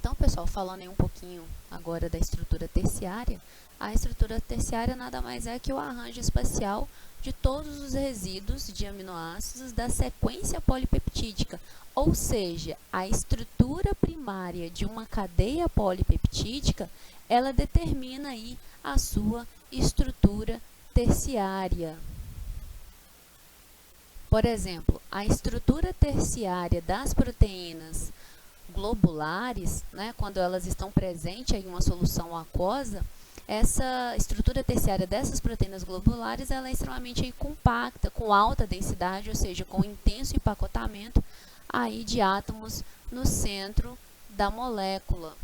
Então, pessoal, falando aí um pouquinho agora da estrutura terciária, a estrutura terciária nada mais é que o arranjo espacial de todos os resíduos de aminoácidos da sequência polipeptídica, ou seja, a estrutura primária de uma cadeia polipeptídica, ela determina aí a sua estrutura terciária. Por exemplo, a estrutura terciária das proteínas globulares, né, quando elas estão presentes em uma solução aquosa, essa estrutura terciária dessas proteínas globulares ela é extremamente compacta, com alta densidade, ou seja, com intenso empacotamento aí de átomos no centro da molécula.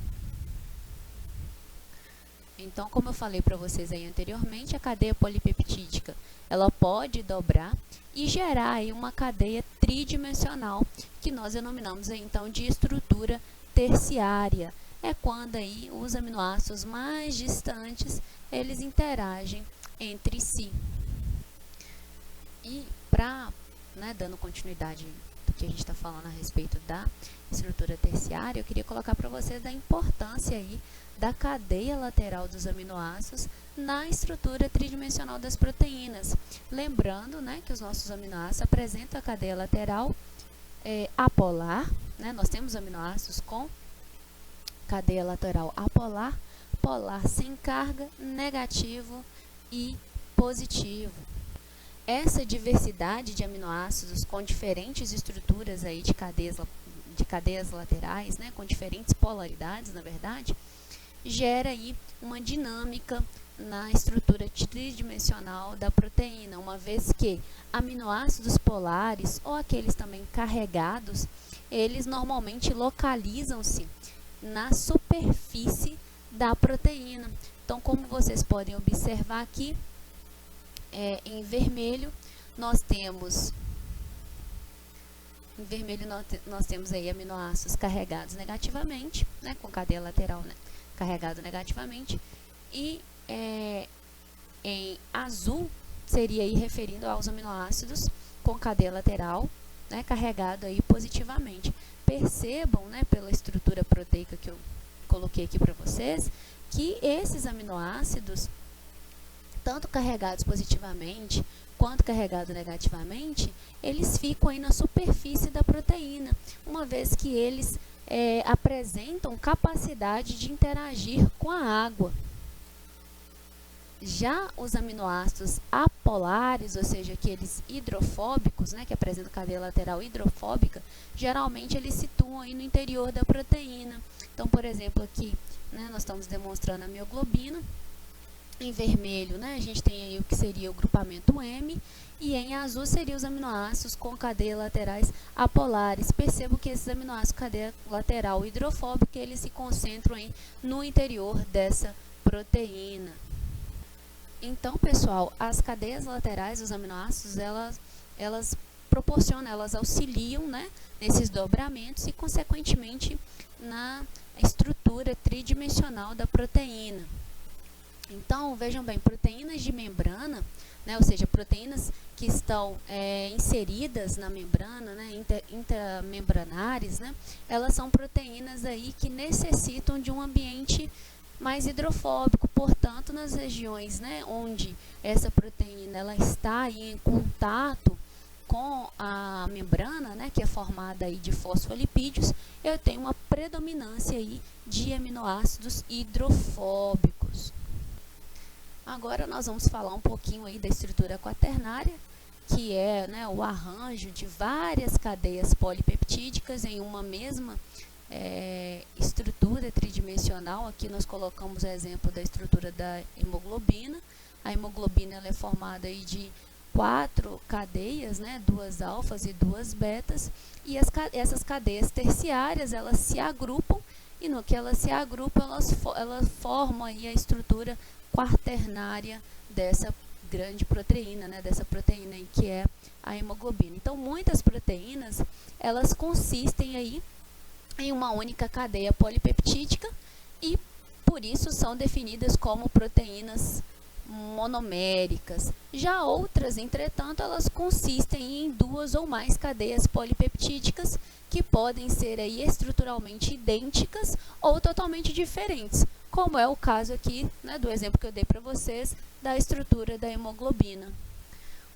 Então, como eu falei para vocês aí anteriormente, a cadeia polipeptídica ela pode dobrar e gerar aí uma cadeia tridimensional, que nós denominamos aí, então de estrutura terciária. É quando aí os aminoácidos mais distantes, eles interagem entre si. E para, dando continuidade do que a gente está falando a respeito da estrutura terciária, eu queria colocar para vocês a importância aí da cadeia lateral dos aminoácidos na estrutura tridimensional das proteínas. Lembrando, que os nossos aminoácidos apresentam a cadeia lateral apolar, nós temos aminoácidos com cadeia lateral apolar, polar sem carga, negativo e positivo. Essa diversidade de aminoácidos com diferentes estruturas aí de cadeias laterais, com diferentes polaridades, na verdade, gera aí uma dinâmica na estrutura tridimensional da proteína, uma vez que aminoácidos polares ou aqueles também carregados, eles normalmente localizam-se na superfície da proteína. Então, como vocês podem observar aqui, em vermelho nós temos aí aminoácidos carregados negativamente, com cadeia lateral carregado negativamente, e em azul seria aí referindo aos aminoácidos com cadeia lateral carregado aí positivamente. Percebam, pela estrutura proteica que eu coloquei aqui para vocês, que esses aminoácidos, tanto carregados positivamente quanto carregados negativamente, eles ficam aí na superfície da proteína, uma vez que eles apresentam capacidade de interagir com a água. Já os aminoácidos apolares, ou seja, aqueles hidrofóbicos, que apresentam cadeia lateral hidrofóbica, geralmente eles se situam aí no interior da proteína. Então, por exemplo, aqui nós estamos demonstrando a mioglobina. Em vermelho, a gente tem aí o que seria o grupamento M, e em azul seriam os aminoácidos com cadeia laterais apolares. Percebo que esses aminoácidos cadeia lateral hidrofóbica, eles se concentram aí no interior dessa proteína. Então, pessoal, as cadeias laterais dos aminoácidos, elas proporcionam, elas auxiliam, nesses dobramentos e, consequentemente, na estrutura tridimensional da proteína. Então, vejam bem, proteínas de membrana, ou seja, proteínas que estão inseridas na membrana, intramembranares, elas são proteínas aí que necessitam de um ambiente mais hidrofóbico. Portanto, nas regiões onde essa proteína ela está aí em contato com a membrana, que é formada aí de fosfolipídios, eu tenho uma predominância aí de aminoácidos hidrofóbicos. Agora nós vamos falar um pouquinho aí da estrutura quaternária, que é o arranjo de várias cadeias polipeptídicas em uma mesma estrutura tridimensional. Aqui nós colocamos o exemplo da estrutura da hemoglobina. A hemoglobina ela é formada aí de 4 cadeias, 2 alfas e 2 betas, e essas cadeias terciárias elas se agrupam, e no que elas se agrupam elas formam aí a estrutura quaternária dessa grande proteína, dessa proteína aí que é a hemoglobina. Então, muitas proteínas, elas consistem aí em uma única cadeia polipeptídica e, por isso, são definidas como proteínas monoméricas. Já outras, entretanto, elas consistem em 2 ou mais cadeias polipeptídicas que podem ser aí estruturalmente idênticas ou totalmente diferentes, como é o caso aqui, né, do exemplo que eu dei para vocês da estrutura da hemoglobina.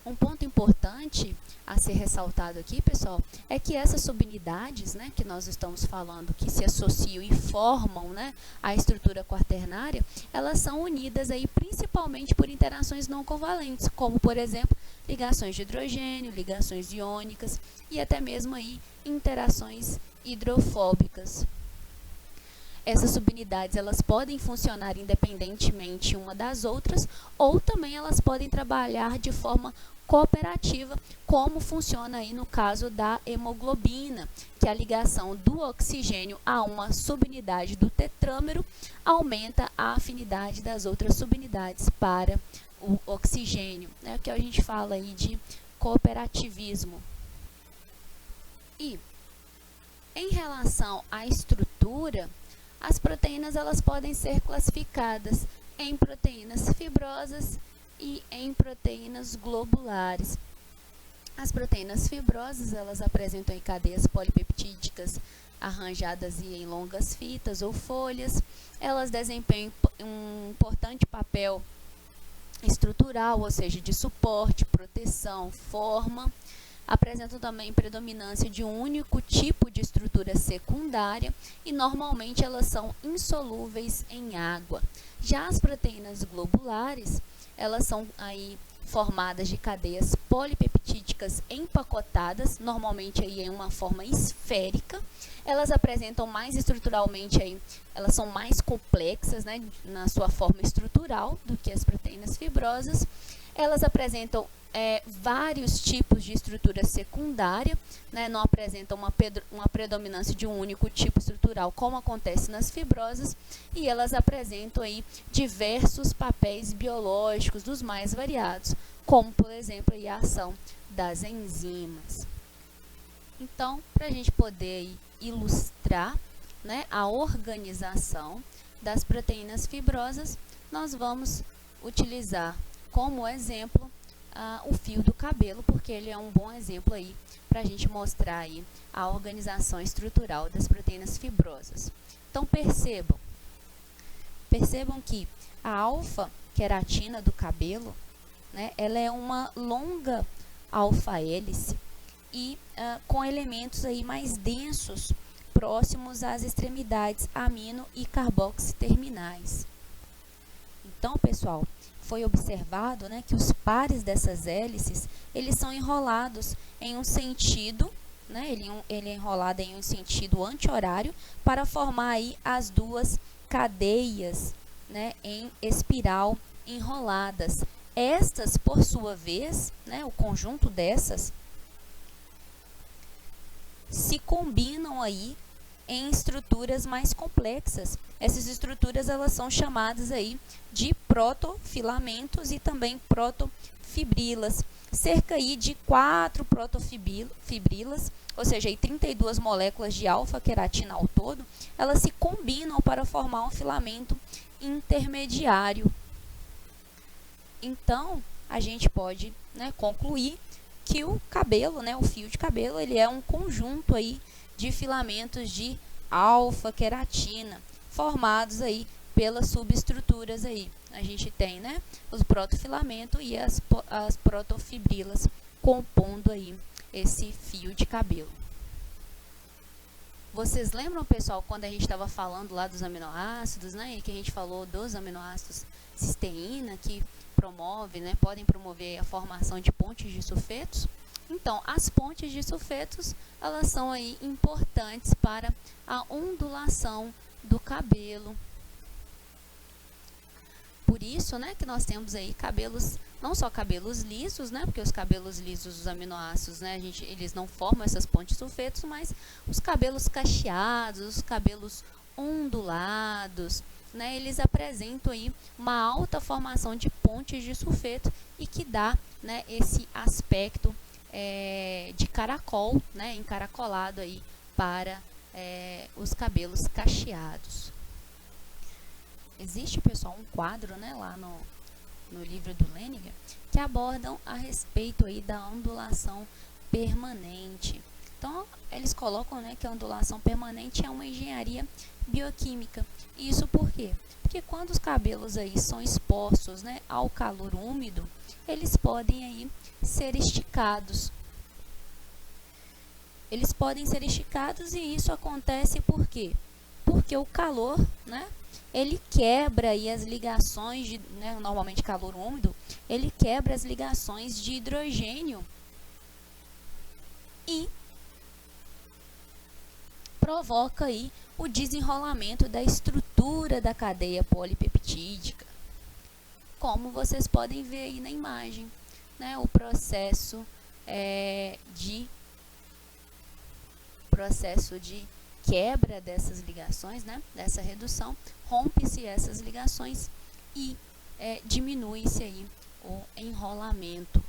Um ponto importante a ser ressaltado aqui, pessoal, é que essas subunidades, né, que nós estamos falando, que se associam e formam, né, a estrutura quaternária, elas são unidas aí principalmente por interações não covalentes, como, por exemplo, ligações de hidrogênio, ligações iônicas e até mesmo aí interações hidrofóbicas. Essas subunidades elas podem funcionar independentemente uma das outras ou também elas podem trabalhar de forma cooperativa, como funciona aí no caso da hemoglobina, que a ligação do oxigênio a uma subunidade do tetrâmero aumenta a afinidade das outras subunidades para o oxigênio, né, que a gente fala aí de cooperativismo. E em relação à estrutura, as proteínas elas podem ser classificadas em proteínas fibrosas e em proteínas globulares. As proteínas fibrosas elas apresentam em cadeias polipeptídicas arranjadas em longas fitas ou folhas. Elas desempenham um importante papel estrutural, ou seja, de suporte, proteção, forma. Apresentam também predominância de um único tipo de estrutura secundária e normalmente elas são insolúveis em água. Já as proteínas globulares, elas são aí formadas de cadeias polipeptídicas empacotadas, normalmente aí em uma forma esférica. Elas apresentam mais estruturalmente aí, elas são mais complexas, né, na sua forma estrutural do que as proteínas fibrosas. Elas apresentam vários tipos de estrutura secundária, né, não apresentam uma predominância de um único tipo estrutural, como acontece nas fibrosas, e elas apresentam aí diversos papéis biológicos dos mais variados, como, por exemplo, aí, a ação das enzimas. Então, para a gente poder aí, ilustrar, né, a organização das proteínas fibrosas, nós vamos utilizar como exemplo o fio do cabelo, porque ele é um bom exemplo aí para a gente mostrar aí a organização estrutural das proteínas fibrosas. Então percebam que a alfa-queratina do cabelo, né, ela é uma longa alfa-hélice e com elementos aí mais densos próximos às extremidades amino e carboxi terminais. Então, pessoal, foi observado, né, que os pares dessas hélices, eles são enrolados em um sentido, né, ele é enrolado em um sentido anti-horário para formar aí as duas cadeias, né, em espiral enroladas. Estas, por sua vez, né, o conjunto dessas, se combinam aí em estruturas mais complexas. Essas estruturas elas são chamadas aí de protofilamentos e também protofibrilas. Cerca aí de 4 protofibrilas, ou seja, aí 32 moléculas de alfa-queratina ao todo, elas se combinam para formar um filamento intermediário. Então, a gente pode, né, concluir que o cabelo, né, o fio de cabelo, ele é um conjunto aí de filamentos de alfa-queratina, formados aí pelas subestruturas aí. A gente tem, né, os protofilamentos e as protofibrilas compondo aí esse fio de cabelo. Vocês lembram, pessoal, quando a gente estava falando lá dos aminoácidos, né, e que a gente falou dos aminoácidos cisteína, que promove, né, podem promover a formação de pontes de sulfetos? Então, as pontes de sulfetos, elas são aí importantes para a ondulação do cabelo. Por isso, né, que nós temos aí cabelos, não só cabelos lisos, né, porque os cabelos lisos dos aminoácidos, né, eles não formam essas pontes de sulfetos, mas os cabelos cacheados, os cabelos ondulados, né, eles apresentam aí uma alta formação de pontes de sulfeto e que dá, né, esse aspecto de caracol, né, encaracolado aí para os cabelos cacheados. Existe, pessoal, um quadro, né, lá no livro do Leniger, que abordam a respeito aí da ondulação permanente. Então, eles colocam, né, que a ondulação permanente é uma engenharia bioquímica. Isso por quê? Porque quando os cabelos aí são expostos, né, ao calor úmido, eles podem aí ser esticados. Eles podem ser esticados e isso acontece por quê? Porque o calor, né, ele quebra aí as ligações de, né, normalmente calor úmido, ele quebra as ligações de hidrogênio e provoca aí o desenrolamento da estrutura da cadeia polipeptídica. Como vocês podem ver aí na imagem, né, o processo de quebra dessas ligações, né, dessa redução, rompe-se essas ligações e diminui-se aí o enrolamento